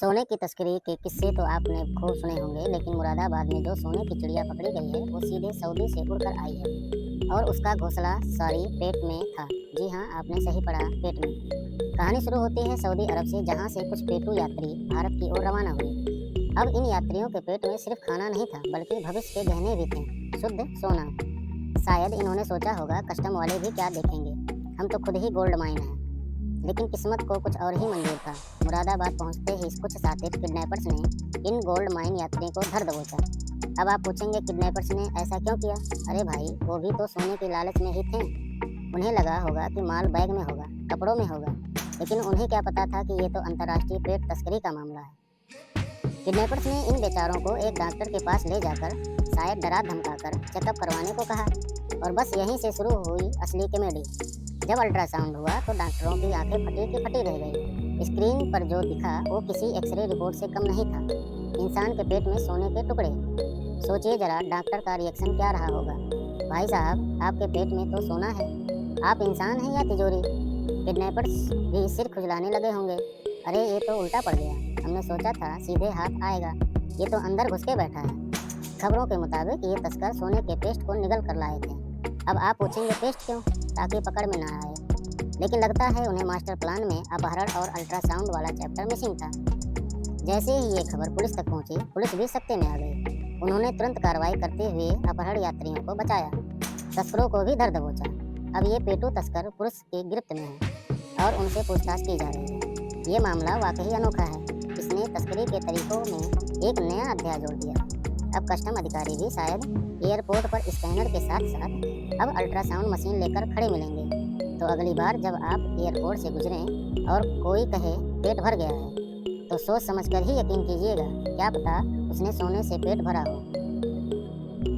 सोने की तस्करी के किस्से तो आपने खूब सुने होंगे, लेकिन मुरादाबाद में जो सोने की चिड़िया पकड़ी गई है वो सीधे सऊदी से उड़कर आई है और उसका घोंसला सॉरी पेट में था। जी हाँ, आपने सही पढ़ा, पेट में। कहानी शुरू होती है सऊदी अरब से, जहाँ से कुछ पेटू यात्री भारत की ओर रवाना हुए। अब इन यात्रियों के पेट में सिर्फ खाना नहीं था, बल्कि भविष्य के गहने भी थे, शुद्ध सोना। शायद इन्होंने सोचा होगा, कस्टम वाले भी क्या देखेंगे, हम तो खुद ही गोल्ड माइन हैं। लेकिन किस्मत को कुछ और ही मंजूर था। मुरादाबाद पहुंचते ही कुछ शातिर किडनैपर्स ने इन गोल्ड माइन यात्रियों को धर दबोचा। अब आप पूछेंगे, किडनैपर्स ने ऐसा क्यों किया? अरे भाई, वो भी तो सोने के लालच में ही थे। उन्हें लगा होगा कि माल बैग में होगा, कपड़ों में होगा, लेकिन उन्हें क्या पता था कि ये तो अंतर्राष्ट्रीय पेट तस्करी का मामला है। किडनैपर्स ने इन बेचारों को एक डॉक्टर के पास ले जाकर शायद डरा धमकाकर चेकअप करवाने को कहा, और बस यहीं से शुरू हुई असली कॉमेडी। जब अल्ट्रासाउंड हुआ तो डॉक्टरों की आंखें फटी की फटी रह गई। स्क्रीन पर जो दिखा वो किसी एक्सरे रिपोर्ट से कम नहीं था, इंसान के पेट में सोने के टुकड़े। सोचिए जरा, डॉक्टर का रिएक्शन क्या रहा होगा। भाई साहब, आपके पेट में तो सोना है, आप इंसान हैं या तिजोरी? किडनैपर्स भी सिर खुजलाने लगे होंगे। अरे ये तो उल्टा पड़ गया, हमने सोचा था सीधे हाथ आएगा, ये तो अंदर घुस के बैठा है। खबरों के मुताबिक ये तस्कर सोने के पेस्ट को निगल कर लाए थे। अब आप पूछेंगे, पेस्ट क्यों? ताकि पकड़ में ना आए। लेकिन लगता है उन्हें मास्टर प्लान में अपहरण और अल्ट्रासाउंड वाला चैप्टर मिसिंग था। जैसे ही ये खबर पुलिस तक पहुंची, पुलिस भी सख्ते में आ गई। उन्होंने तुरंत कार्रवाई करते हुए अपहरण यात्रियों को बचाया, तस्करों को भी धर दबोचा। अब ये पेटू तस्कर पुलिस की गिरफ्त में है और उनसे पूछताछ की जा रही है। ये मामला वाकई अनोखा है, इसने तस्करी के तरीकों में एक नया अध्याय जोड़ दिया। अब कस्टम अधिकारी भी शायद एयरपोर्ट पर स्कैनर के साथ साथ अब अल्ट्रासाउंड मशीन लेकर खड़े मिलेंगे। तो अगली बार जब आप एयरपोर्ट से गुजरें और कोई कहे पेट भर गया है, तो सोच समझकर ही यकीन कीजिएगा, क्या पता उसने सोने से पेट भरा हो।